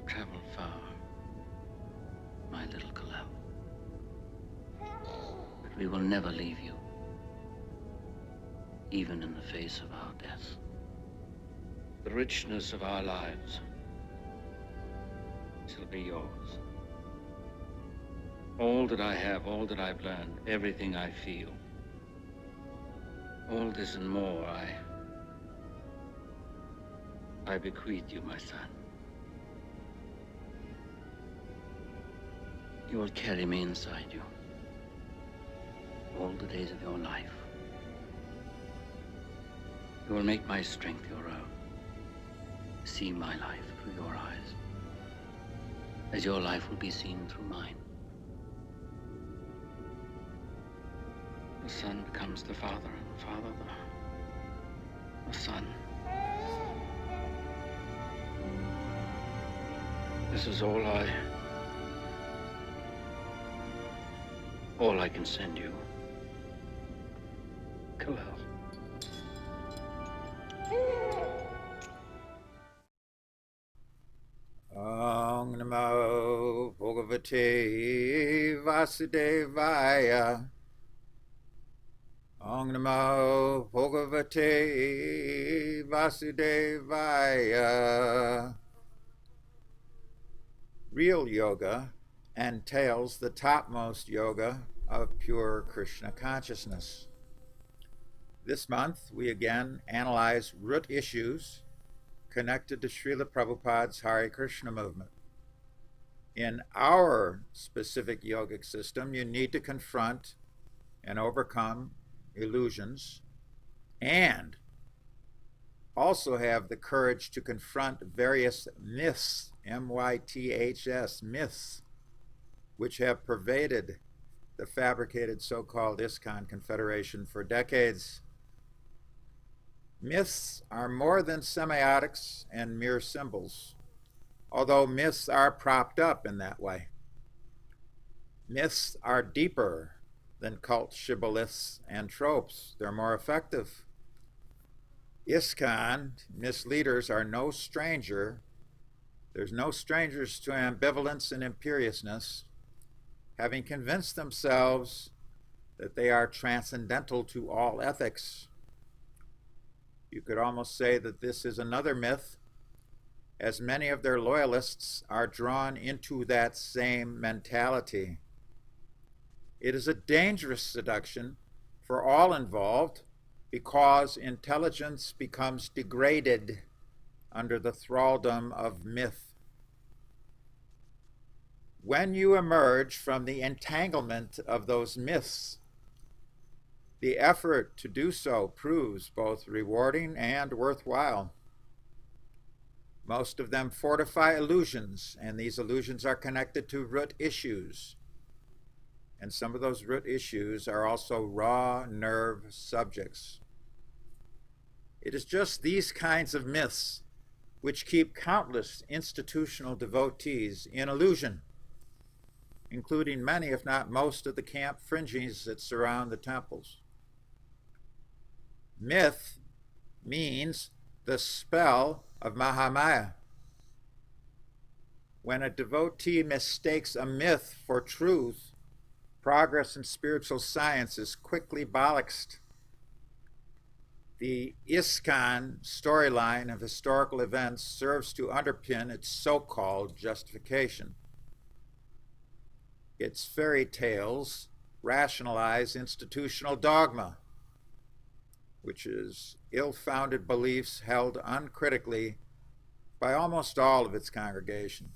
have traveled far, my little Kalel. But we will never leave you, even in the face of our death. The richness of our lives shall be yours. All that I have, all that I've learned, everything I feel, all this and more, I bequeath you, my son. You will carry me inside you all the days of your life. You will make my strength your own. See my life through your eyes, as your life will be seen through mine. The son becomes the father, and the father the son. This is all I can send you, Kalel. Om Namo Bhagavate Vasudevaya. Om Namo Bhagavate Vasudevaya. Real yoga entails the topmost yoga of pure Krishna consciousness. This month, we again analyze root issues connected to Srila Prabhupada's Hare Krishna movement. In our specific yogic system, you need to confront and overcome illusions and also have the courage to confront various myths, M-Y-T-H-S, myths, which have pervaded the fabricated so-called ISKCON Confederation for decades. Myths are more than semiotics and mere symbols, although myths are propped up in that way. Myths are deeper than cult shibboleths and tropes. They're more effective. ISKCON misleaders are no stranger. There's no strangers to ambivalence and imperiousness, having convinced themselves that they are transcendental to all ethics. You could almost say that this is another myth, as many of their loyalists are drawn into that same mentality. It is a dangerous seduction for all involved because intelligence becomes degraded under the thraldom of myth. When you emerge from the entanglement of those myths, the effort to do so proves both rewarding and worthwhile. Most of them fortify illusions, and these illusions are connected to root issues. And some of those root issues are also raw nerve subjects. It is just these kinds of myths which keep countless institutional devotees in illusion, including many, if not most, of the camp fringes that surround the temples. Myth means the spell of Mahamaya. When a devotee mistakes a myth for truth, progress in spiritual science is quickly bollocksed. The ISKCON storyline of historical events serves to underpin its so-called justification. Its fairy tales rationalize institutional dogma, which is ill-founded beliefs held uncritically by almost all of its congregation.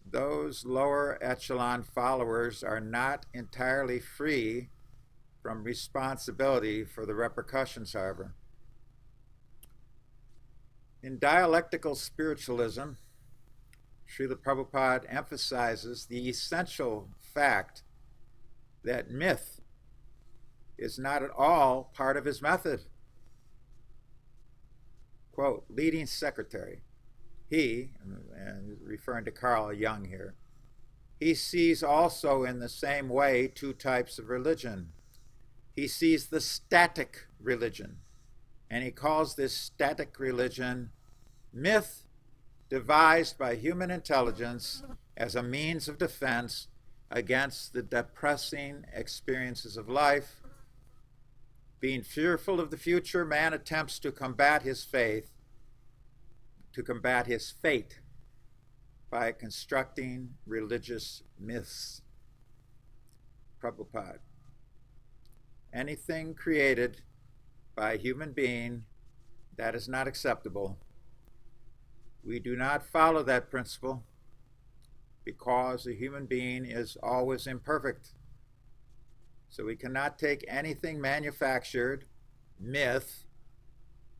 Those lower echelon followers are not entirely free from responsibility for the repercussions, however. In dialectical spiritualism, Srila Prabhupada emphasizes the essential fact that myth is not at all part of his method. Quote, leading secretary, he, and referring to Carl Jung here, he sees also in the same way two types of religion. He sees the static religion, and he calls this static religion myth devised by human intelligence as a means of defense against the depressing experiences of life. Being fearful of the future, man attempts to combat his fate by constructing religious myths. Prabhupada. Anything created by a human being that is not acceptable, we do not follow that principle because a human being is always imperfect. So we cannot take anything manufactured, myth,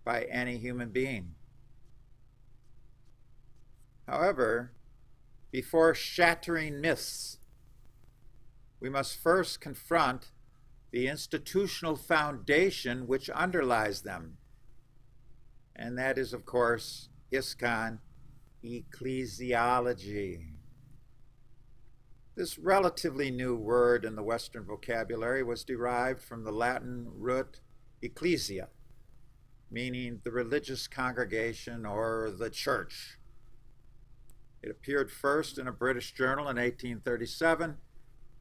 by any human being. However, before shattering myths, we must first confront the institutional foundation which underlies them. And that is, of course, ISKCON, ecclesiology. This relatively new word in the Western vocabulary was derived from the Latin root ecclesia, meaning the religious congregation or the church. It appeared first in a British journal in 1837,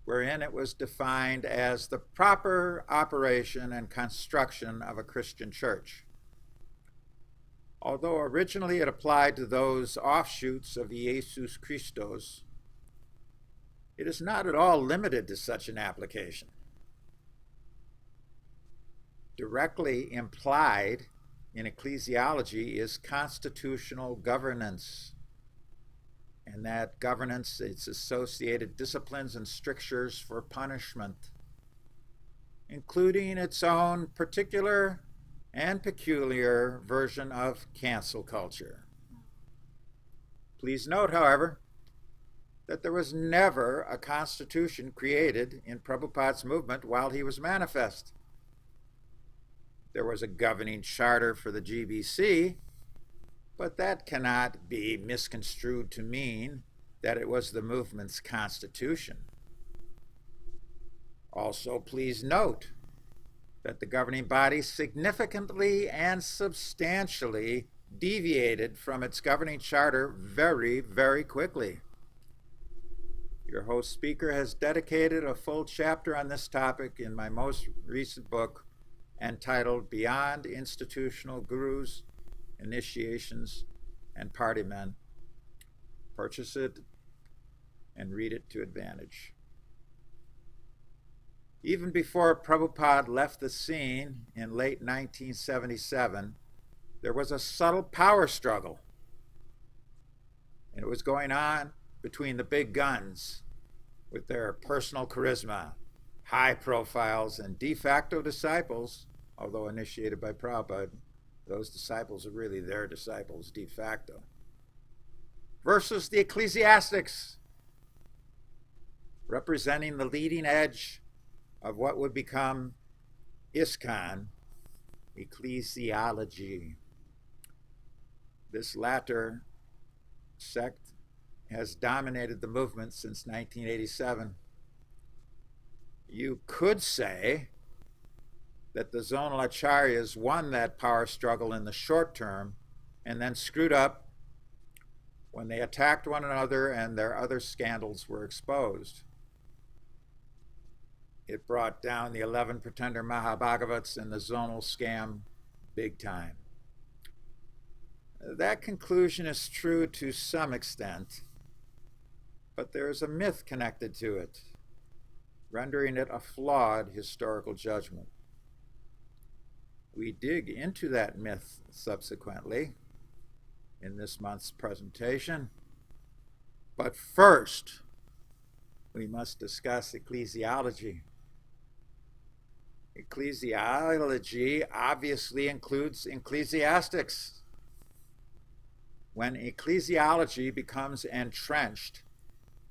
wherein it was defined as the proper operation and construction of a Christian church. Although originally it applied to those offshoots of Jesus Christos, it is not at all limited to such an application. Directly implied in ecclesiology is constitutional governance, and that governance, its associated disciplines and strictures for punishment, including its own particular and peculiar version of cancel culture. Please note, however, that there was never a constitution created in Prabhupada's movement while he was manifest. There was a governing charter for the GBC, but that cannot be misconstrued to mean that it was the movement's constitution. Also, please note that the governing body significantly and substantially deviated from its governing charter very, very quickly. Your host speaker has dedicated a full chapter on this topic in my most recent book entitled Beyond Institutional Gurus, Initiations, and Party Men. Purchase it and read it to advantage. Even before Prabhupada left the scene in late 1977, there was a subtle power struggle. And it was going on between the big guns with their personal charisma, high profiles, and de facto disciples, although initiated by Prabhupada. Those disciples are really their disciples de facto, versus the ecclesiastics, representing the leading edge of what would become ISKCON, ecclesiology. This latter sect has dominated the movement since 1987. You could say that the zonal acharyas won that power struggle in the short term and then screwed up when they attacked one another and their other scandals were exposed. It brought down the 11 pretender Mahabhagavats and the zonal scam big time. That conclusion is true to some extent, but there is a myth connected to it, rendering it a flawed historical judgment. We dig into that myth subsequently in this month's presentation, but first we must discuss ecclesiology. Ecclesiology obviously includes ecclesiastics. When ecclesiology becomes entrenched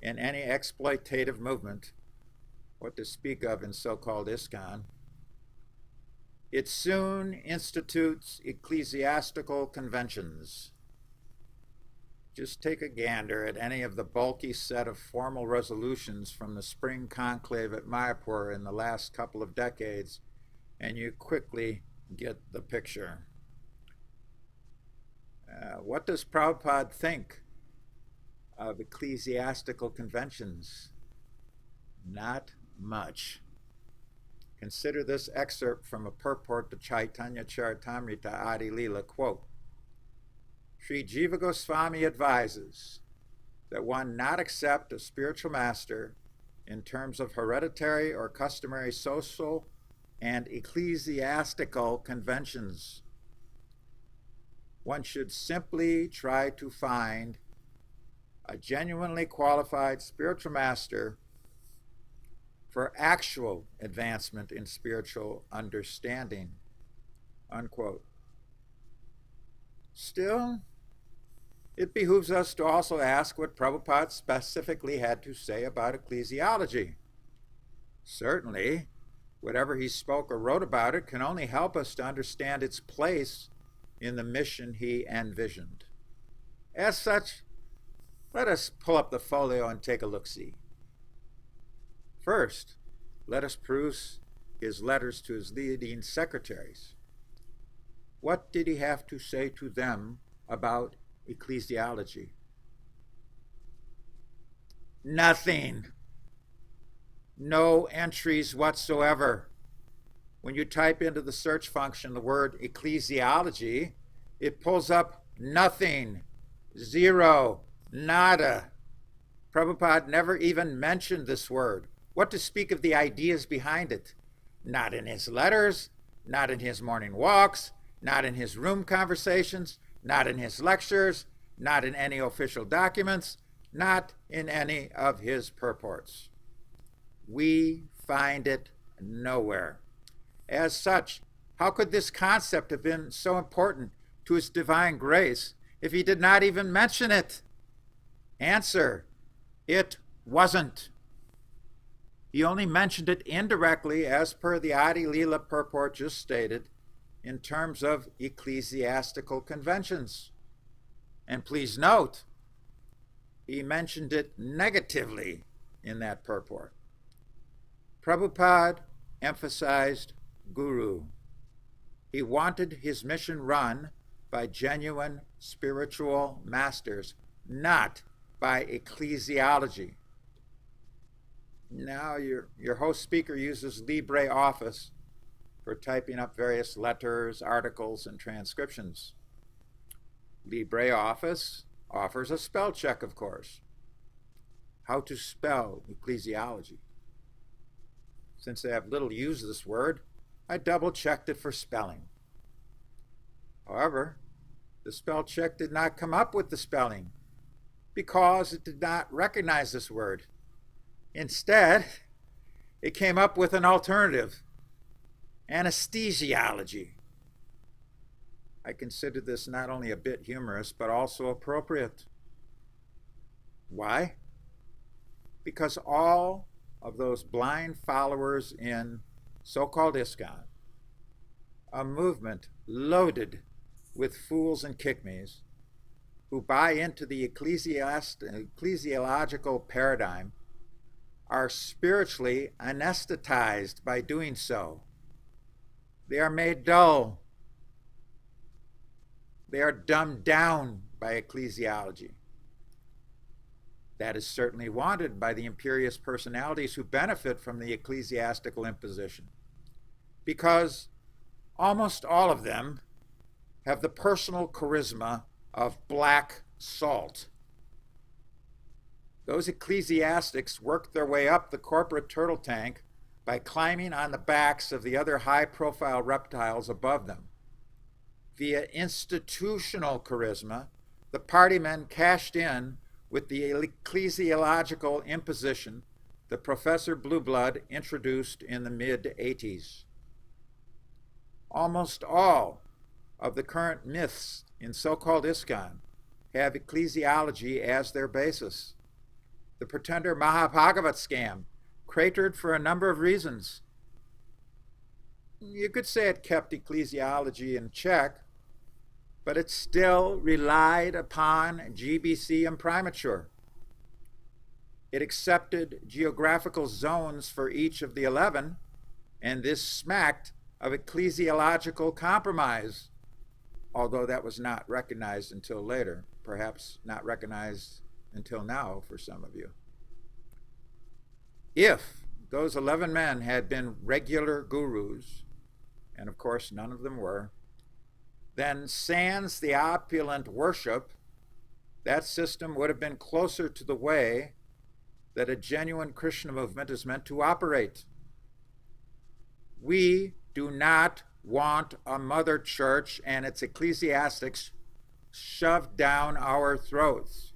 in any exploitative movement, what to speak of in so-called ISKCON, it soon institutes ecclesiastical conventions. Just take a gander at any of the bulky set of formal resolutions from the spring conclave at Mayapur in the last couple of decades, and you quickly get the picture. What does Prabhupada think of ecclesiastical conventions? Not much. Consider this excerpt from a purport to Chaitanya Charitamrita Adi Leela, quote, Sri Jiva Goswami advises that one not accept a spiritual master in terms of hereditary or customary social and ecclesiastical conventions. One should simply try to find a genuinely qualified spiritual master for actual advancement in spiritual understanding, unquote. Still, it behooves us to also ask what Prabhupada specifically had to say about ecclesiology. Certainly, whatever he spoke or wrote about it can only help us to understand its place in the mission he envisioned. As such, let us pull up the folio and take a look-see. First, let us peruse his letters to his leading secretaries. What did he have to say to them about ecclesiology? Nothing. No entries whatsoever. When you type into the search function the word ecclesiology, it pulls up nothing, zero, nada. Prabhupada never even mentioned this word. What to speak of the ideas behind it? Not in his letters, not in his morning walks, not in his room conversations, not in his lectures, not in any official documents, not in any of his purports. We find it nowhere. As such, how could this concept have been so important to his divine grace if he did not even mention it? Answer, it wasn't. He only mentioned it indirectly, as per the Adi Leela purport just stated, in terms of ecclesiastical conventions. And please note, he mentioned it negatively in that purport. Prabhupada emphasized guru. He wanted his mission run by genuine spiritual masters, not by ecclesiology. Now your host speaker uses LibreOffice for typing up various letters, articles, and transcriptions. LibreOffice offers a spell check, of course. How to spell ecclesiology. Since I have little use of this word, I double-checked it for spelling. However, the spell check did not come up with the spelling because it did not recognize this word. Instead, it came up with an alternative, anesthesiology. I consider this not only a bit humorous, but also appropriate. Why? Because all of those blind followers in so-called ISKCON, a movement loaded with fools and kickmes who buy into the ecclesiological paradigm, are spiritually anesthetized by doing so. They are made dull. They are dumbed down by ecclesiology. That is certainly wanted by the imperious personalities who benefit from the ecclesiastical imposition, because almost all of them have the personal charisma of black salt. Those ecclesiastics worked their way up the corporate turtle tank by climbing on the backs of the other high-profile reptiles above them. Via institutional charisma, the party men cashed in with the ecclesiological imposition that Professor Blueblood introduced in the mid-'80s. Almost all of the current myths in so-called ISKCON have ecclesiology as their basis. The pretender Mahabhagavat scam cratered for a number of reasons. You could say it kept ecclesiology in check, but it still relied upon GBC imprimatur. It accepted geographical zones for each of the 11, and this smacked of ecclesiological compromise. although that was not recognized until later, perhaps not recognized until now for some of you. If those 11 men had been regular gurus, and of course none of them were, then sans the opulent worship, that system would have been closer to the way that a genuine Krishna movement is meant to operate. We do not want a mother church and its ecclesiastics shoved down our throats.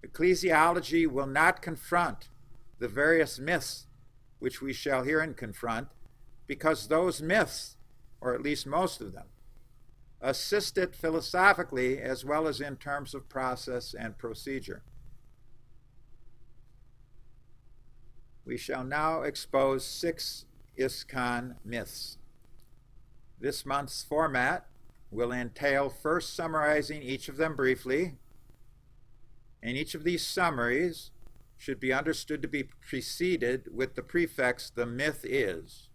Ecclesiology will not confront the various myths which we shall herein confront, because those myths, or at least most of them, assist it philosophically as well as in terms of process and procedure. We shall now expose 6 ISKCON myths. This month's format will entail first summarizing each of them briefly, and each of these summaries should be understood to be preceded with the prefix "the myth is,"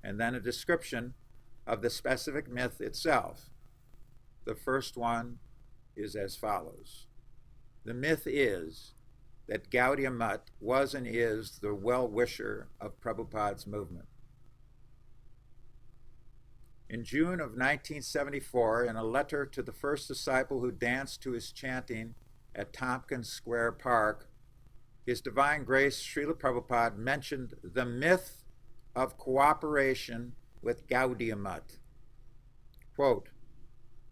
and then a description of the specific myth itself. The first one is as follows. The myth is that Gaudiya Mutt was and is the well-wisher of Prabhupada's movement. In June of 1974, in a letter to the first disciple who danced to his chanting at Tompkins Square Park, His Divine Grace Srila Prabhupada mentioned the myth of cooperation with Gaudiya Mutt. Quote,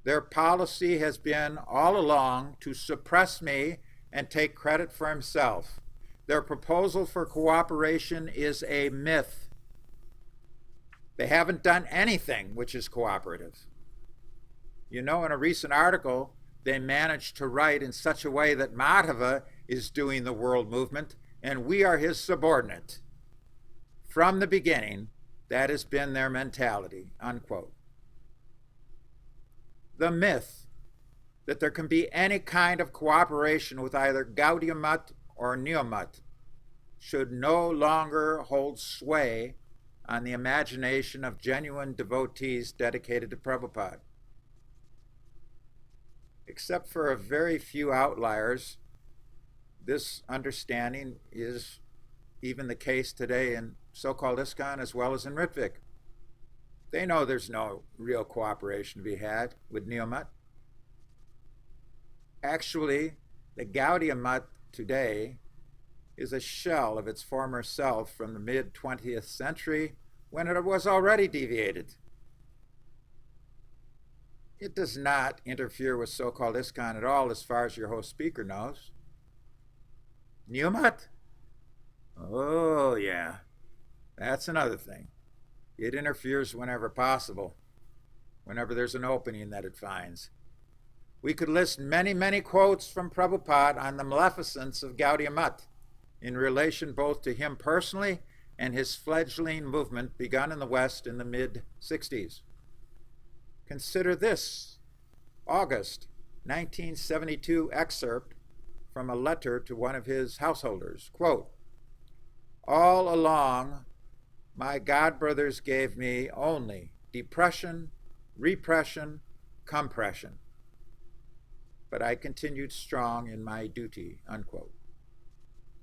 "Their policy has been all along to suppress me and take credit for himself. Their proposal for cooperation is a myth. They haven't done anything which is cooperative. You know, in a recent article, they managed to write in such a way that Madhava is doing the world movement and we are his subordinate. From the beginning, that has been their mentality," unquote. The myth that there can be any kind of cooperation with either Gaudiya Mutt or Neo Mutt should no longer hold sway on the imagination of genuine devotees dedicated to Prabhupada. Except for a very few outliers, this understanding is even the case today in so-called ISKCON as well as in Ritvik. They know there's no real cooperation to be had with Neo Mutt. Actually, the Gaudiya Mutt today is a shell of its former self from the mid-20th century when it was already deviated. It does not interfere with so-called ISKCON at all as far as your host speaker knows. Neo Mutt? Oh yeah, that's another thing. It interferes whenever possible, whenever there's an opening that it finds. We could list many, many quotes from Prabhupada on the maleficence of Gaudiya Mutt in relation both to him personally and his fledgling movement begun in the West in the mid-60s. Consider this August 1972 excerpt from a letter to one of his householders. Quote, "All along, my godbrothers gave me only depression, repression, compression. But I continued strong in my duty," unquote.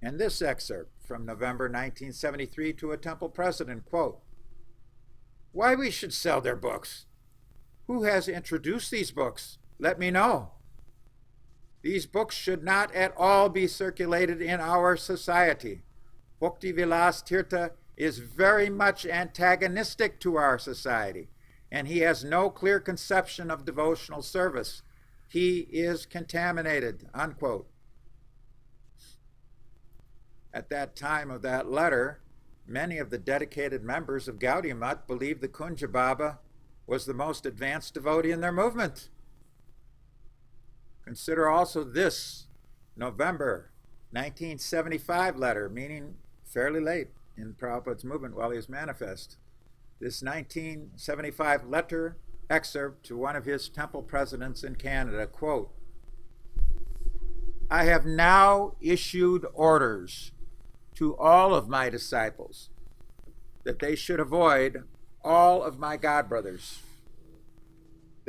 And this excerpt from November 1973 to a temple president, quote, "Why we should sell their books? Who has introduced these books? Let me know. These books should not at all be circulated in our society. Bhakti Vilas Tirtha is very much antagonistic to our society, and he has no clear conception of devotional service. He is contaminated," unquote. At that time of that letter, many of the dedicated members of Gaudiya Mutt believed the Kunja Baba was the most advanced devotee in their movement. Consider also this November 1975 letter, meaning fairly late in Prabhupada's movement while he was manifest. This 1975 letter excerpt to one of his temple presidents in Canada, quote, "I have now issued orders to all of my disciples that they should avoid all of my godbrothers.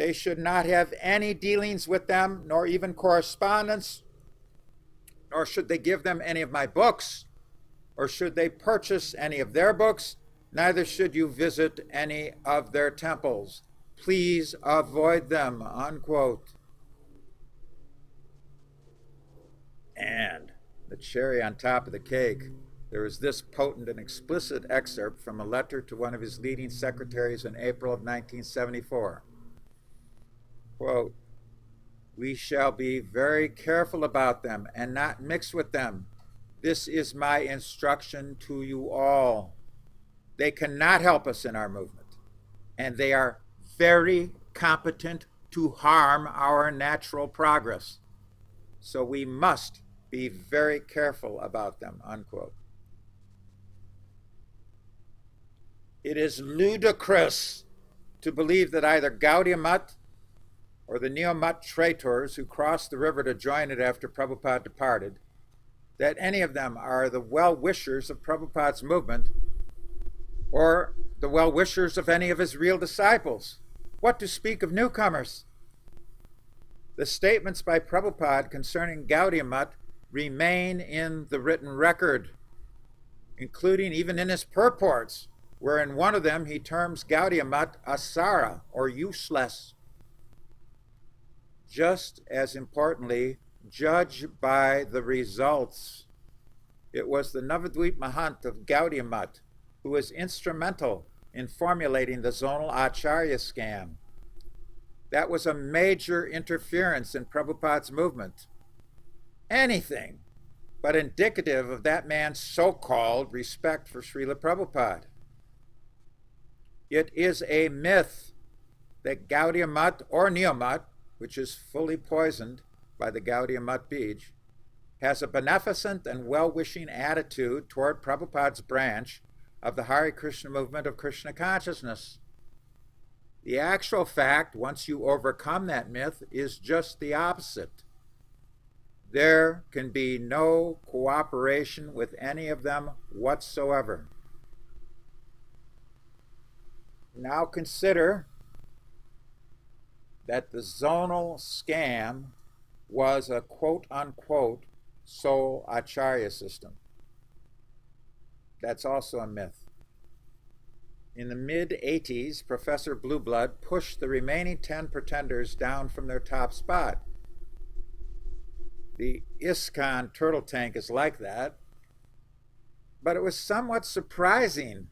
They should not have any dealings with them, nor even correspondence, nor should they give them any of my books, or should they purchase any of their books. Neither should you visit any of their temples. Please avoid them, unquote. And the cherry on top of the cake, there is this potent and explicit excerpt from a letter to one of his leading secretaries in April of 1974. Quote, "We shall be very careful about them and not mix with them. This is my instruction to you all. They cannot help us in our movement, and they are very competent to harm our natural progress. So we must be very careful about them," unquote. It is ludicrous to believe that either Gaudiya Mutt or the Neo-Mutt traitors who crossed the river to join it after Prabhupada departed, that any of them are the well-wishers of Prabhupada's movement or the well-wishers of any of his real disciples. What to speak of newcomers? The statements by Prabhupada concerning Gaudiya Mutt remain in the written record, including even in his purports, where in one of them he terms Gaudiya Mutt asara, or useless. Just as importantly, judge by the results. It was the Navadvip Mahant of Gaudiya Mutt who was instrumental in formulating the zonal acharya scam. That was a major interference in Prabhupada's movement. Anything but indicative of that man's so-called respect for Srila Prabhupada. It is a myth that Gaudiya Mutt or Neo-Mutt, which is fully poisoned by the Gaudiya Mutt Bij, has a beneficent and well-wishing attitude toward Prabhupada's branch of the Hare Krishna movement of Krishna consciousness. The actual fact, once you overcome that myth, is just the opposite. There can be no cooperation with any of them whatsoever. Now consider that the zonal scam was a quote-unquote soul acharya system. That's also a myth. In the mid-80s, Professor Blueblood pushed the remaining 10 pretenders down from their top spot. The ISKCON turtle tank is like that, but it was somewhat surprising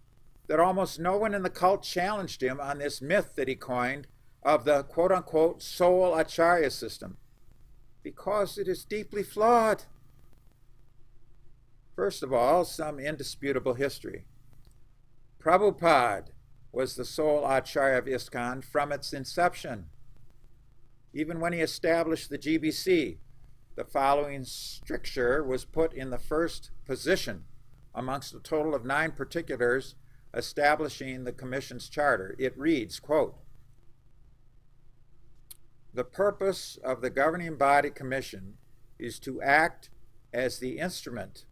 that almost no one in the cult challenged him on this myth that he coined of the quote-unquote soul acharya system, because it is deeply flawed. First of all, some indisputable history. Prabhupada was the sole acharya of ISKCON from its inception. Even when he established the GBC, the following stricture was put in the first position amongst a total of 9 particulars establishing the Commission's charter. It reads, quote, "The purpose of the governing body commission is to act as the instrument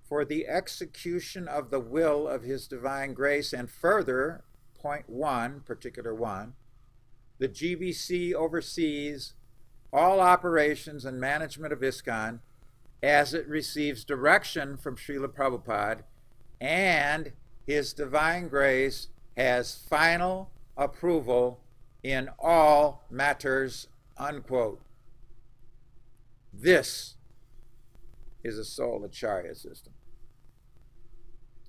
for the execution of the will of His divine grace, and further, point 1, particular 1, the GBC oversees all operations and management of ISKCON as it receives direction from Srila Prabhupada, and His divine grace has final approval in all matters," unquote. This is a soul acharya system.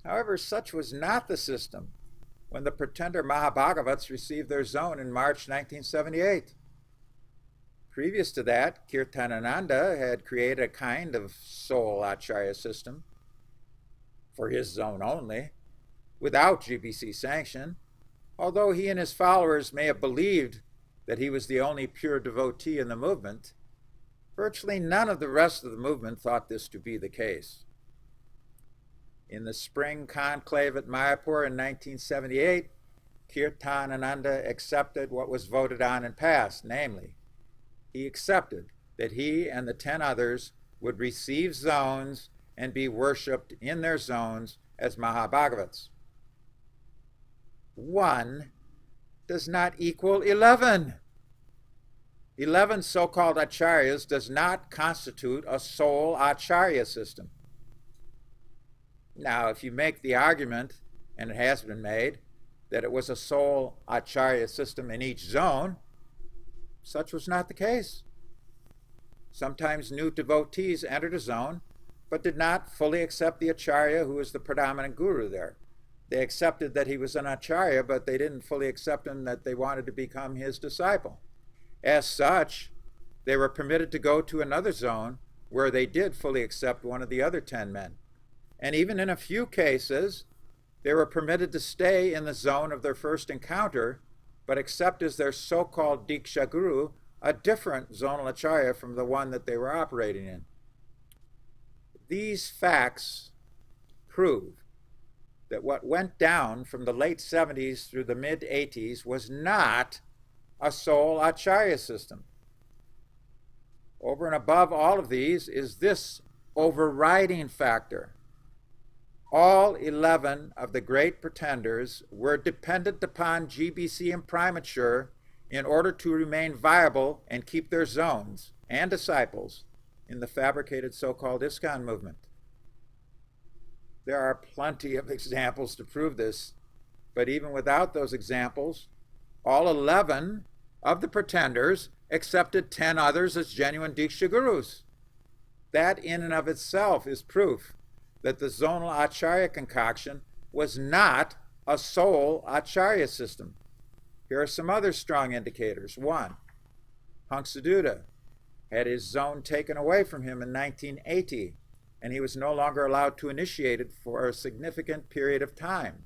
However, such was not the system when the pretender Mahabhagavats received their zone in March 1978. Previous to that, Kirtanananda had created a kind of soul acharya system for his zone only, without GBC sanction, although he and his followers may have believed that he was the only pure devotee in the movement. Virtually none of the rest of the movement thought this to be the case. In the spring conclave at Mayapur in 1978, Kirtanananda accepted what was voted on and passed, namely, he accepted that he and the 10 others would receive zones and be worshipped in their zones as Mahabhagavats. 1 does not equal 11. 11 so-called acharyas does not constitute a sole acharya system. Now, if you make the argument, and it has been made, that it was a sole acharya system in each zone, such was not the case. Sometimes new devotees entered a zone, but did not fully accept the acharya who was the predominant guru there. They accepted that he was an acharya, but they didn't fully accept him that they wanted to become his disciple. As such, they were permitted to go to another zone where they did fully accept one of the other 10 men. And even in a few cases, they were permitted to stay in the zone of their first encounter, but accept as their so-called Diksha Guru a different zonal acharya from the one that they were operating in. These facts prove that what went down from the late 70s through the mid-80s was not a sole acharya system. Over and above all of these is this overriding factor. All 11 of the great pretenders were dependent upon GBC imprimatur in order to remain viable and keep their zones and disciples in the fabricated so-called ISKCON movement. There are plenty of examples to prove this, but even without those examples, all 11 of the pretenders accepted 10 others as genuine Diksha Gurus. That in and of itself is proof that the zonal acharya concoction was not a sole acharya system. Here are some other strong indicators. 1, Hangsaduta had his zone taken away from him in 1980, and he was no longer allowed to initiate it for a significant period of time.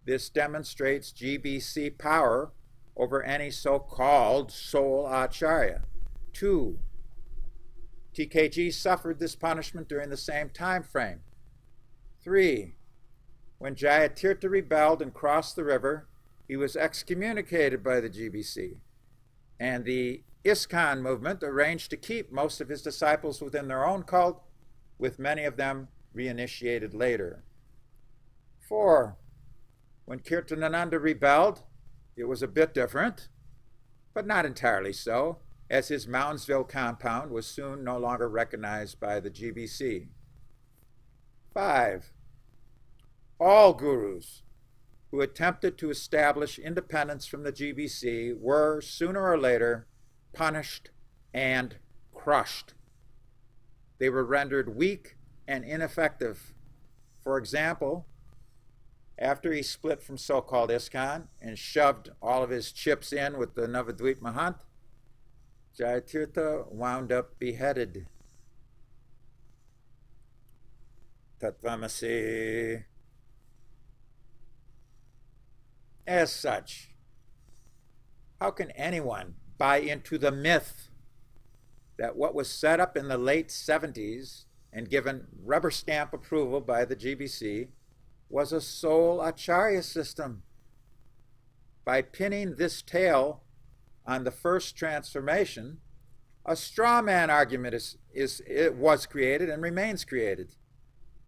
This demonstrates GBC power over any so-called sole acharya. 2, TKG suffered this punishment during the same time frame. 3, when Jayatirtha rebelled and crossed the river, he was excommunicated by the GBC, and the ISKCON movement arranged to keep most of his disciples within their own cult, with many of them reinitiated later. 4, when Kirtanananda rebelled, it was a bit different, but not entirely so, as his Moundsville compound was soon no longer recognized by the GBC. 5, all gurus who attempted to establish independence from the GBC were, sooner or later, punished and crushed. They were rendered weak and ineffective. For example, after he split from so-called ISKCON and shoved all of his chips in with the Navadvip Mahant, Jayatirtha wound up beheaded. Tatvamasi. As such, how can anyone buy into the myth that what was set up in the late 70s and given rubber stamp approval by the GBC was a sole acharya system? By pinning this tale on the first transformation, a straw man argument was created and remains created.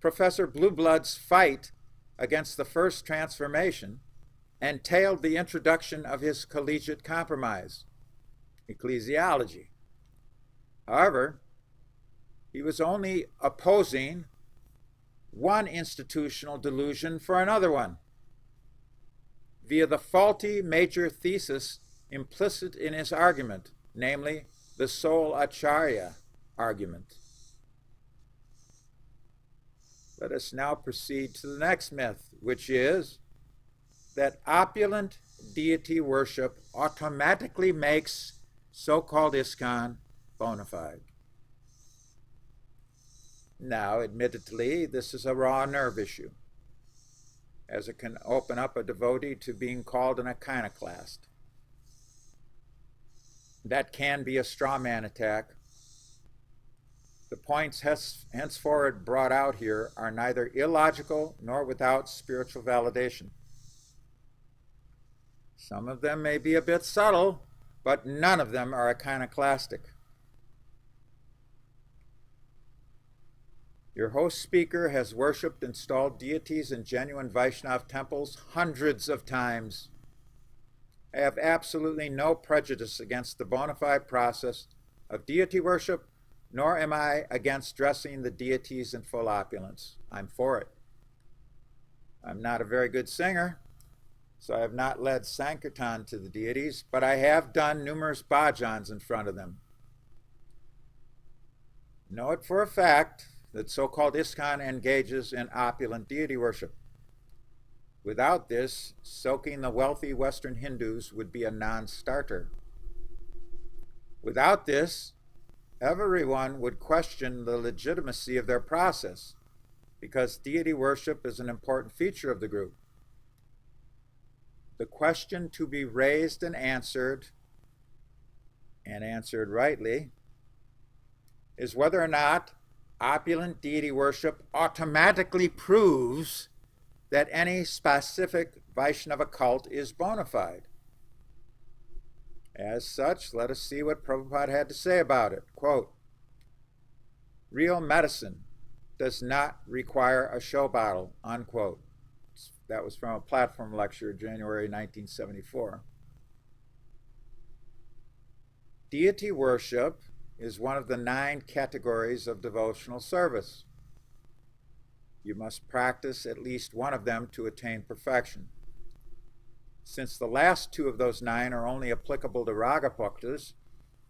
Professor Blueblood's fight against the first transformation entailed the introduction of his collegiate compromise, Ecclesiology. However, he was only opposing one institutional delusion for another one, via the faulty major thesis implicit in his argument, namely the sole acharya argument. Let us now proceed to the next myth, which is that opulent deity worship automatically makes so-called ISKCON bona fide. Now, admittedly, this is a raw nerve issue, as it can open up a devotee to being called an iconoclast. That can be a straw man attack. The points henceforward brought out here are neither illogical nor without spiritual validation. Some of them may be a bit subtle, but none of them are iconoclastic. Your host speaker has worshipped installed deities in genuine Vaishnava temples hundreds of times. I have absolutely no prejudice against the bona fide process of deity worship, nor am I against dressing the deities in full opulence. I'm for it. I'm not a very good singer, so I have not led Sankirtan to the deities, but I have done numerous bhajans in front of them. Know it for a fact that so-called ISKCON engages in opulent deity worship. Without this, soaking the wealthy Western Hindus would be a non-starter. Without this, everyone would question the legitimacy of their process, because deity worship is an important feature of the group. The question to be raised and answered rightly, is whether or not opulent deity worship automatically proves that any specific Vaishnava cult is bona fide. As such, let us see what Prabhupada had to say about it. Quote, "Real medicine does not require a show bottle," unquote. That was from a platform lecture, January 1974. Deity worship is one of the 9 categories of devotional service. You must practice at least one of them to attain perfection. Since the last 2 of those 9 are only applicable to raga bhaktas,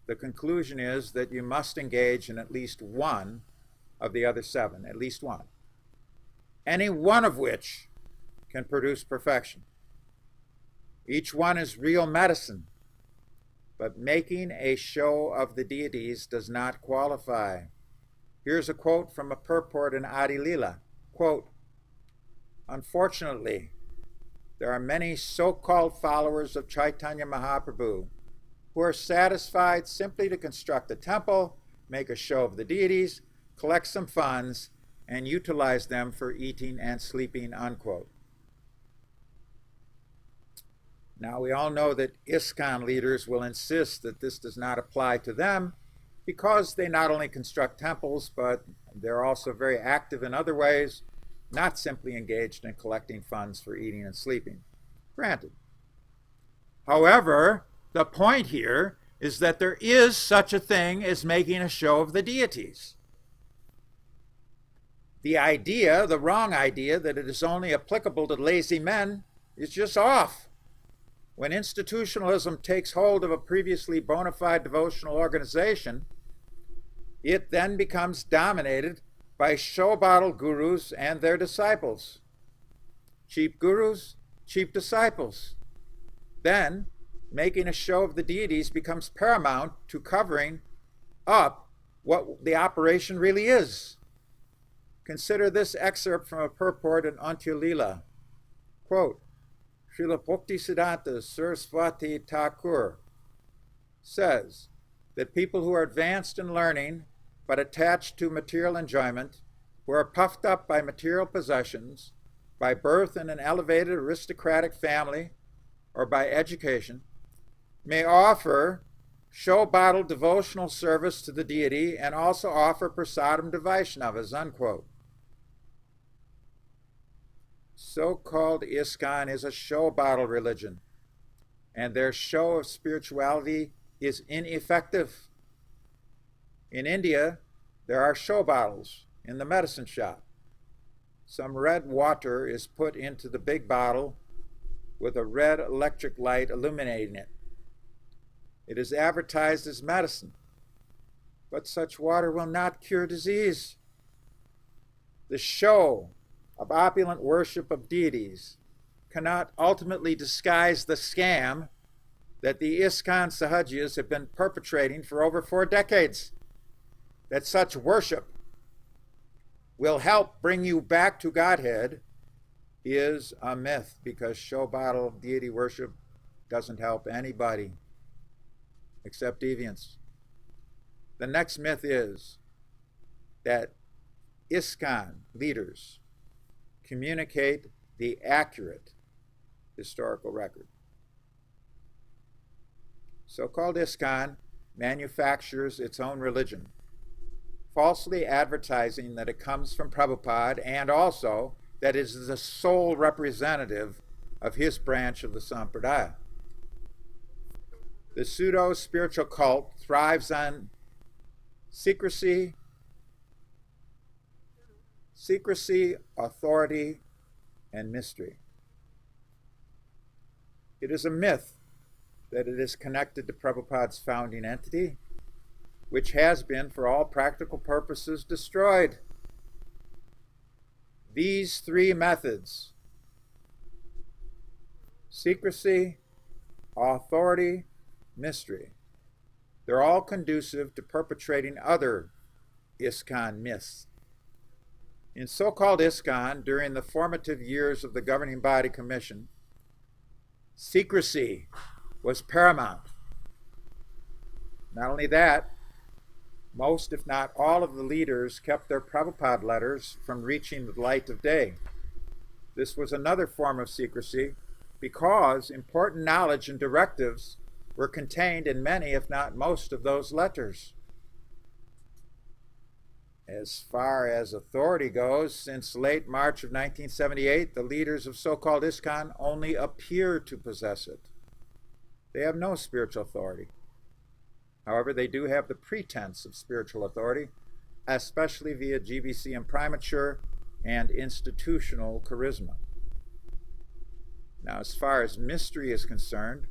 the conclusion is that you must engage in at least one of the other 7, at least one. Any one of which can produce perfection. Each one is real medicine, but making a show of the deities does not qualify. Here's a quote from a purport in Adi Lila. Quote, "Unfortunately, there are many so-called followers of Chaitanya Mahaprabhu who are satisfied simply to construct a temple, make a show of the deities, collect some funds, and utilize them for eating and sleeping," unquote. Now, we all know that ISKCON leaders will insist that this does not apply to them because they not only construct temples, but they're also very active in other ways, not simply engaged in collecting funds for eating and sleeping. Granted. However, the point here is that there is such a thing as making a show of the deities. The idea, the wrong idea, that it is only applicable to lazy men is just off. When institutionalism takes hold of a previously bona fide devotional organization, it then becomes dominated by show bottle gurus and their disciples. Cheap gurus, cheap disciples. Then, making a show of the deities becomes paramount to covering up what the operation really is. Consider this excerpt from a purport in Antya Lila. Quote, "Srila Bhaktisiddhanta Saraswati Thakur says that people who are advanced in learning but attached to material enjoyment, who are puffed up by material possessions, by birth in an elevated aristocratic family, or by education, may offer show bottle devotional service to the deity and also offer prasadam to Vaishnavas," unquote. So-called ISKCON is a show bottle religion, and their show of spirituality is ineffective. In India, there are show bottles in the medicine shop. Some red water is put into the big bottle with a red electric light illuminating it. It is advertised as medicine, but such water will not cure disease. The show of opulent worship of deities cannot ultimately disguise the scam that the ISKCON Sahajias have been perpetrating for over 4 decades. That such worship will help bring you back to Godhead is a myth, because show bottle deity worship doesn't help anybody except deviants. The next myth is that ISKCON leaders communicate the accurate historical record. So-called ISKCON manufactures its own religion, falsely advertising that it comes from Prabhupada and also that it is the sole representative of his branch of the Sampradaya. The pseudo-spiritual cult thrives on secrecy, authority, and mystery. It is a myth that it is connected to Prabhupada's founding entity, which has been, for all practical purposes, destroyed. These three methods, secrecy, authority, mystery, they're all conducive to perpetrating other ISKCON myths. In so-called ISKCON, during the formative years of the governing body commission, secrecy was paramount. Not only that, most, if not all, of the leaders kept their Prabhupada letters from reaching the light of day. This was another form of secrecy because important knowledge and directives were contained in many, if not most, of those letters. As far as authority goes, since late March of 1978, the leaders of so-called ISKCON only appear to possess it. They have no spiritual authority. However, they do have the pretense of spiritual authority, especially via GBC imprimatur and institutional charisma. Now, as far as mystery is concerned,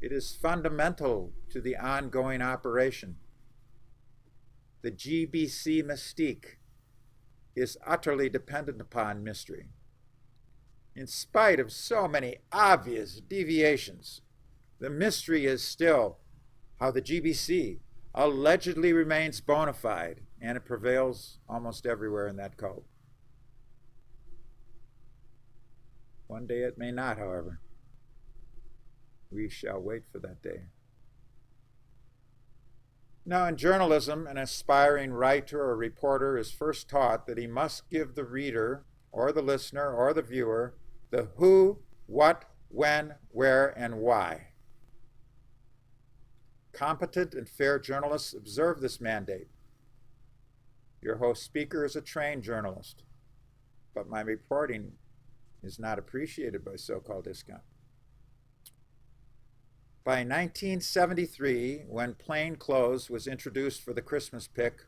it is fundamental to the ongoing operation. The GBC mystique is utterly dependent upon mystery. In spite of so many obvious deviations, the mystery is still how the GBC allegedly remains bona fide, and it prevails almost everywhere in that cult. One day it may not, however. We shall wait for that day. Now, in journalism, an aspiring writer or reporter is first taught that he must give the reader, or the listener, or the viewer, the who, what, when, where, and why. Competent and fair journalists observe this mandate. Your host speaker is a trained journalist, but my reporting is not appreciated by so-called ISKCON. By 1973, when plain clothes was introduced for the Christmas pick,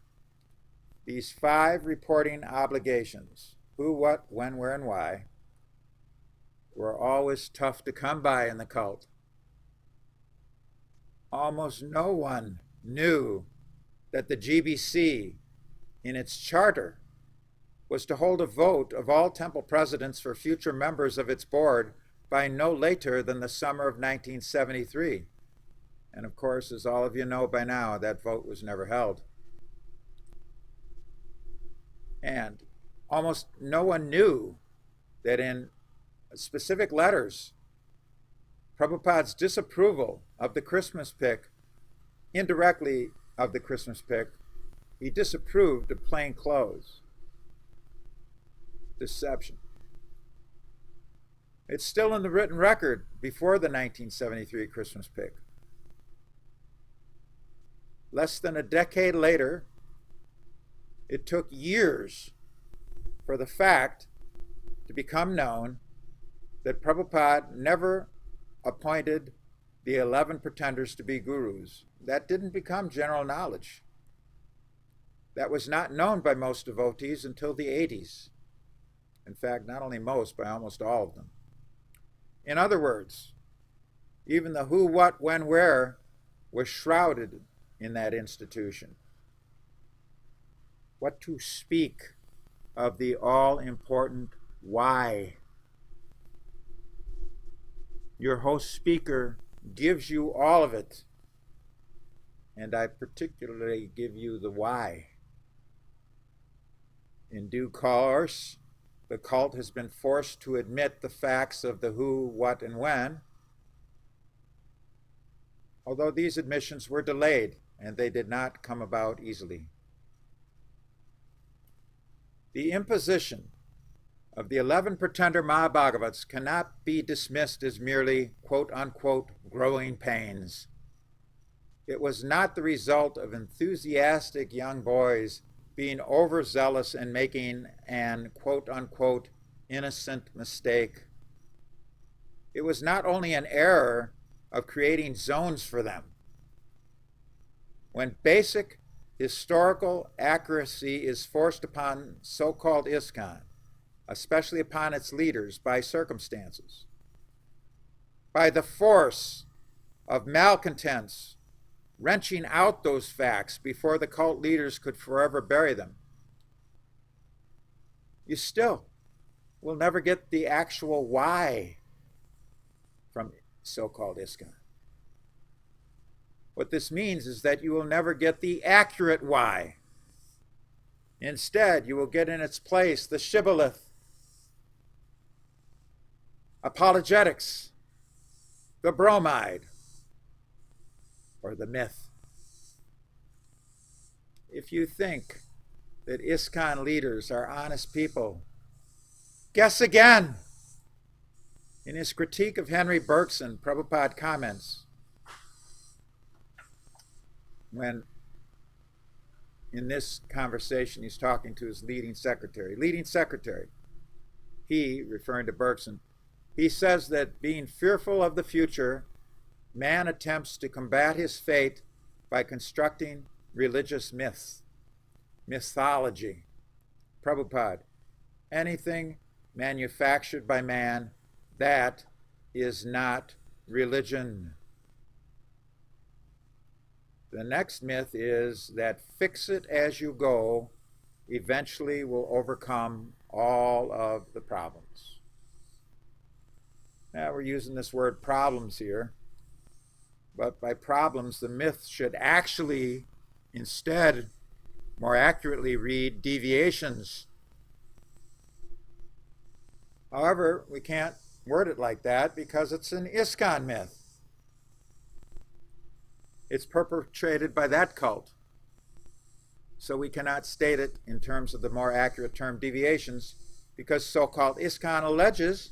these 5 reporting obligations, who, what, when, where, and why, were always tough to come by in the cult. Almost no one knew that the GBC, in its charter, was to hold a vote of all temple presidents for future members of its board by no later than the summer of 1973. And of course, as all of you know by now, that vote was never held. And almost no one knew that in specific letters, Prabhupada's disapproval of the Christmas pick, indirectly of the Christmas pick, he disapproved of plain clothes. Deception. It's still in the written record before the 1973 Christmas pick. Less than a decade later, it took years for the fact to become known that Prabhupada never appointed the 11 pretenders to be gurus. That didn't become general knowledge. That was not known by most devotees until the 80s. In fact, not only most, by almost all of them. In other words, even the who, what, when, where was shrouded in that institution. What to speak of the all-important why? Your host speaker gives you all of it, and I particularly give you the why. In due course, the cult has been forced to admit the facts of the who, what, and when, although these admissions were delayed and they did not come about easily. The imposition of the 11 pretender Mahabhagavats cannot be dismissed as merely quote-unquote growing pains. It was not the result of enthusiastic young boys being overzealous and making an quote-unquote innocent mistake. It was not only an error of creating zones for them. When basic historical accuracy is forced upon so-called ISKCON, especially upon its leaders by circumstances, by the force of malcontents wrenching out those facts before the cult leaders could forever bury them, you still will never get the actual why from so-called ISKCON. What this means is that you will never get the accurate why. Instead, you will get in its place the shibboleth, apologetics, the bromide, or the myth. If you think that ISKCON leaders are honest people, guess again. In his critique of Henry Bergson, Prabhupada comments, when in this conversation he's talking to his leading secretary. He, referring to Bergson, he says that being fearful of the future, man attempts to combat his fate by constructing religious myths, mythology. Prabhupada, anything manufactured by man, that is not religion. The next myth is that fix it as you go eventually will overcome all of the problems. Now we're using this word problems here, but by problems the myth should actually instead more accurately read deviations. However, we can't word it like that because it's an ISKCON myth. It's perpetrated by that cult. So we cannot state it in terms of the more accurate term deviations because so-called ISKCON alleges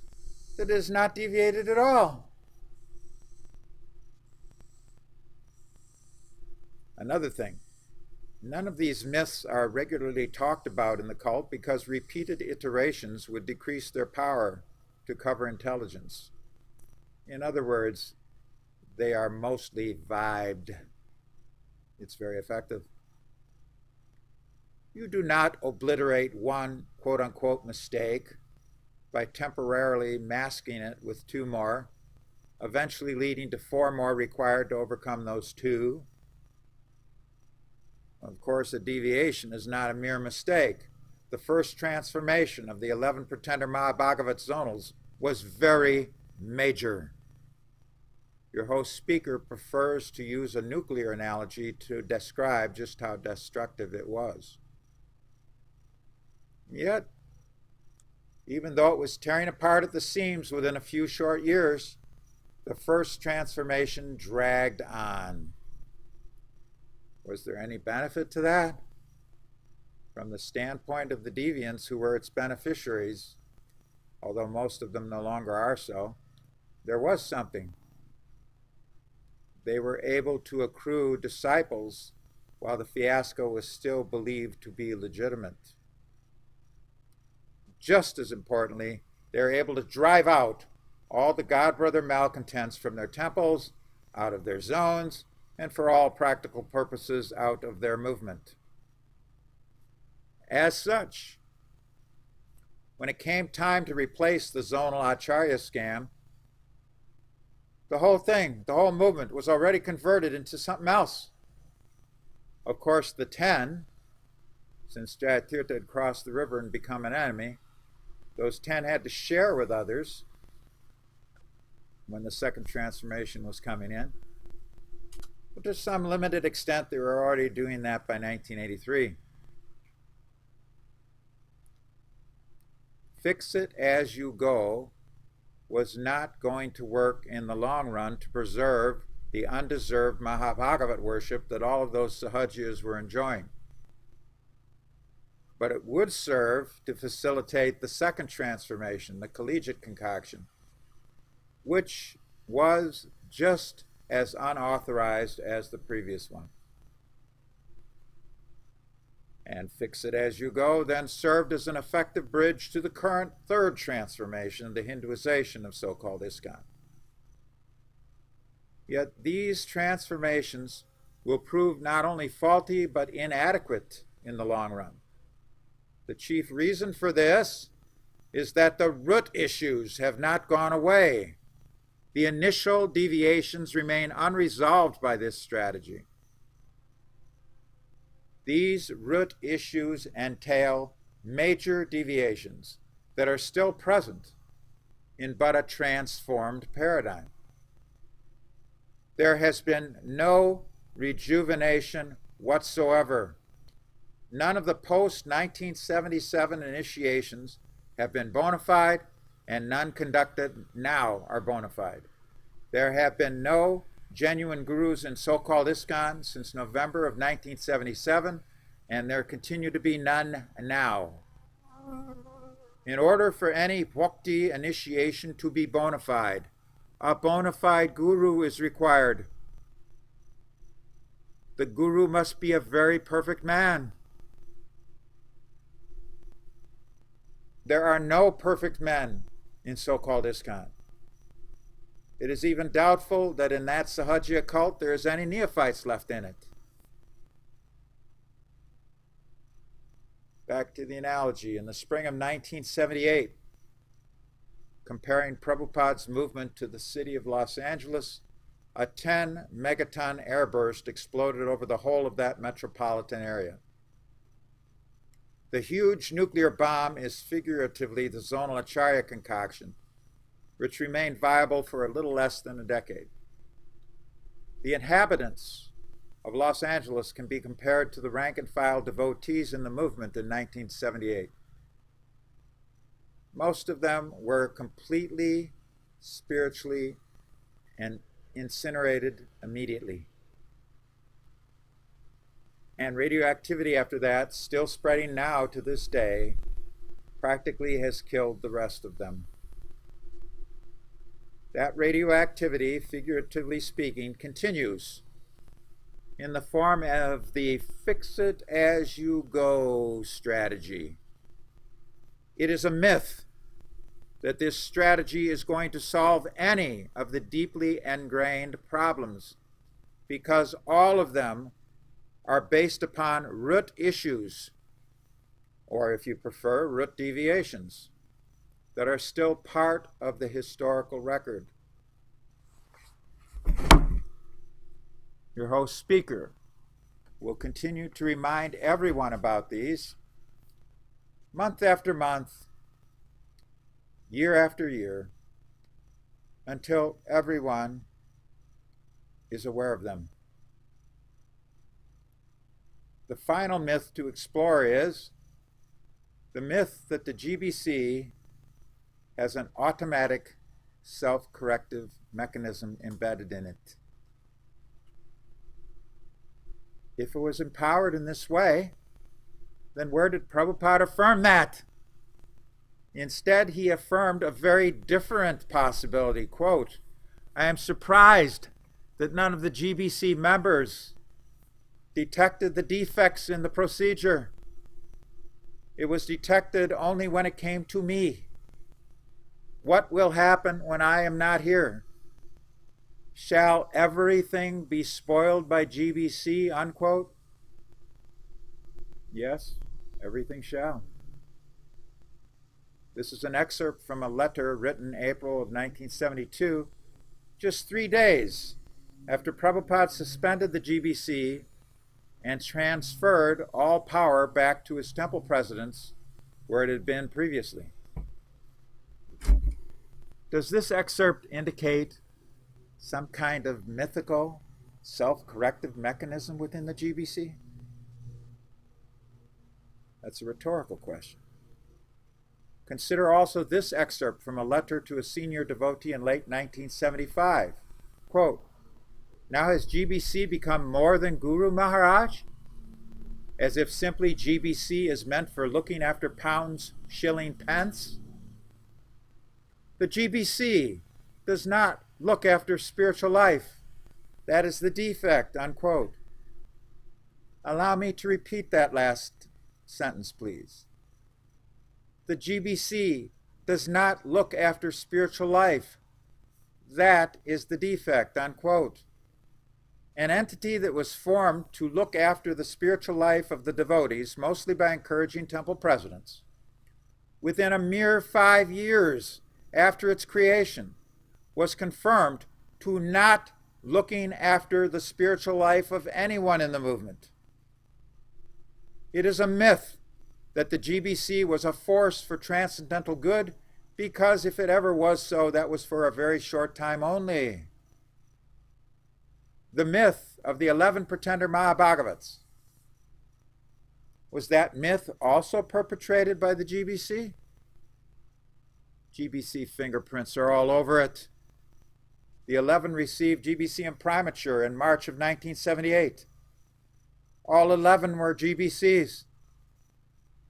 that it is not deviated at all. Another thing, none of these myths are regularly talked about in the cult because repeated iterations would decrease their power to cover intelligence. In other words, they are mostly vibed. It's very effective. You do not obliterate one quote-unquote mistake by temporarily masking it with two more, eventually leading to four more required to overcome those two. Of course, a deviation is not a mere mistake. The first transformation of the 11 pretender Mahabhagavat zonals was very major. Your host speaker prefers to use a nuclear analogy to describe just how destructive it was. Yet, even though it was tearing apart at the seams within a few short years, the first transformation dragged on. Was there any benefit to that? From the standpoint of the deviants who were its beneficiaries, although most of them no longer are so, there was something. They were able to accrue disciples while the fiasco was still believed to be legitimate. Just as importantly, they were able to drive out all the godbrother malcontents from their temples, out of their zones, and for all practical purposes out of their movement. As such, when it came time to replace the zonal acharya scam, the whole thing, the whole movement was already converted into something else. Of course, the 10, since Jayatirtha had crossed the river and become an enemy, those 10 had to share with others when the second transformation was coming in. But to some limited extent, they were already doing that by 1983. Fix it as you go was not going to work in the long run to preserve the undeserved Mahabhagavat worship that all of those Sahajiyas were enjoying. But it would serve to facilitate the second transformation, the collegiate concoction, which was just as unauthorized as the previous one. And fix it as you go then served as an effective bridge to the current third transformation, the Hinduization of so-called ISKCON. Yet these transformations will prove not only faulty but inadequate in the long run. The chief reason for this is that the root issues have not gone away. The initial deviations remain unresolved by this strategy. These root issues entail major deviations that are still present in but a transformed paradigm. There has been no rejuvenation whatsoever. None of the post-1977 initiations have been bona fide, and none conducted now are bona fide. There have been no genuine gurus in so-called ISKCON since November of 1977, and there continue to be none now. In order for any bhakti initiation to be bona fide, a bona fide guru is required. The guru must be a very perfect man. There are no perfect men in so-called ISKCON. It is even doubtful that in that Sahaja cult there is any neophytes left in it. Back to the analogy. In the spring of 1978, comparing Prabhupada's movement to the city of Los Angeles, a 10 megaton airburst exploded over the whole of that metropolitan area. The huge nuclear bomb is figuratively the zonal acharya concoction, which remained viable for a little less than a decade. The inhabitants of Los Angeles can be compared to the rank-and-file devotees in the movement in 1978. Most of them were completely spiritually and incinerated immediately. And radioactivity after that, still spreading now to this day, practically has killed the rest of them. That radioactivity, figuratively speaking, continues in the form of the fix-it-as-you-go strategy. It is a myth that this strategy is going to solve any of the deeply ingrained problems, because all of them are based upon root issues, or if you prefer, root deviations, that are still part of the historical record. Your host speaker will continue to remind everyone about these month after month, year after year, until everyone is aware of them. The final myth to explore is the myth that the GBC has an automatic self-corrective mechanism embedded in it. If it was empowered in this way, then where did Prabhupada affirm that? Instead, he affirmed a very different possibility. Quote, "I am surprised that none of the GBC members detected the defects in the procedure. It was detected only when it came to me. What will happen when I am not here? Shall everything be spoiled by GBC?" Unquote. Yes, everything shall. This is an excerpt from a letter written April of 1972, just 3 days after Prabhupada suspended the GBC and transferred all power back to his temple presidents where it had been previously. Does this excerpt indicate some kind of mythical self-corrective mechanism within the GBC? That's a rhetorical question. Consider also this excerpt from a letter to a senior devotee in late 1975. Quote, "Now has GBC become more than Guru Maharaj? As if simply GBC is meant for looking after pounds, shilling, pence? The GBC does not look after spiritual life. That is the defect." Unquote. Allow me to repeat that last sentence, please. The GBC does not look after spiritual life. That is the defect, unquote. An entity that was formed to look after the spiritual life of the devotees, mostly by encouraging temple presidents, within a mere 5 years after its creation, was confirmed to not looking after the spiritual life of anyone in the movement. It is a myth that the GBC was a force for transcendental good, because if it ever was so, that was for a very short time only. The myth of the 11 pretender Mahabhagavats, was that myth also perpetrated by the GBC? GBC fingerprints are all over it. The 11 received GBC imprimatur in March of 1978. All 11 were GBCs.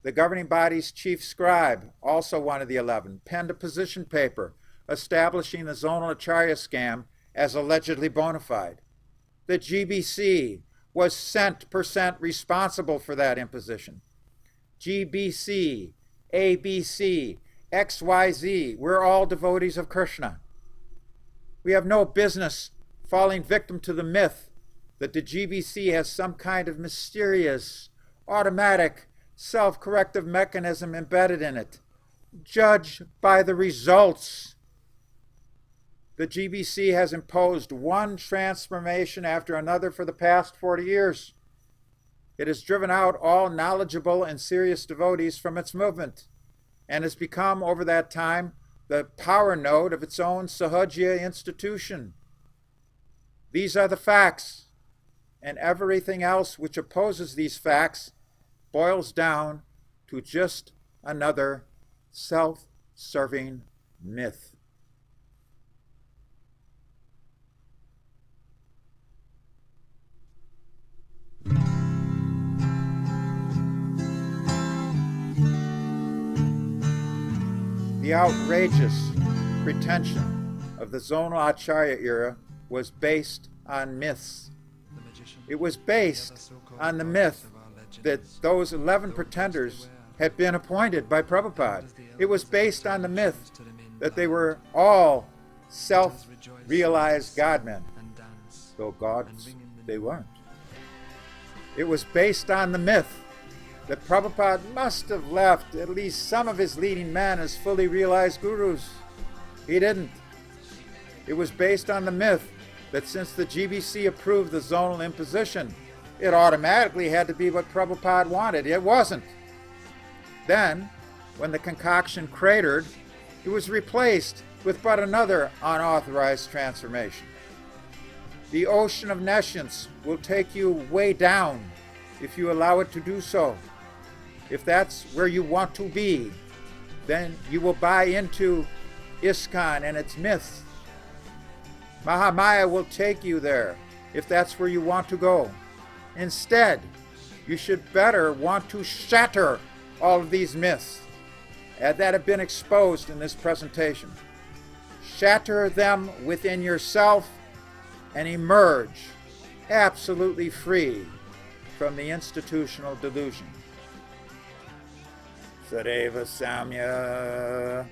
The governing body's chief scribe, also one of the 11, penned a position paper establishing the zonal acharya scam as allegedly bona fide. The GBC was cent% responsible for that imposition. GBC, ABC, XYZ, we're all devotees of Krishna. We have no business falling victim to the myth that the GBC has some kind of mysterious, automatic, self-corrective mechanism embedded in it. Judge by the results. The GBC has imposed one transformation after another for the past 40 years. It has driven out all knowledgeable and serious devotees from its movement, and has become, over that time, the power node of its own Sahajya institution. These are the facts, and everything else which opposes these facts boils down to just another self-serving myth. The outrageous pretension of the zonal acharya era was based on myths. It was based on the myth that those 11 pretenders had been appointed by Prabhupada. It was based on the myth that they were all self-realized godmen, though gods they weren't. It was based on the myth that Prabhupada must have left at least some of his leading men as fully realized gurus. He didn't. It was based on the myth that since the GBC approved the zonal imposition, it automatically had to be what Prabhupada wanted. It wasn't. Then, when the concoction cratered, it was replaced with but another unauthorized transformation. The ocean of nescience will take you way down if you allow it to do so. If that's where you want to be, then you will buy into ISKCON and its myths. Mahamaya will take you there if that's where you want to go. Instead, you should better want to shatter all of these myths that have been exposed in this presentation. Shatter them within yourself and emerge absolutely free from the institutional delusion. Sadeva Samya.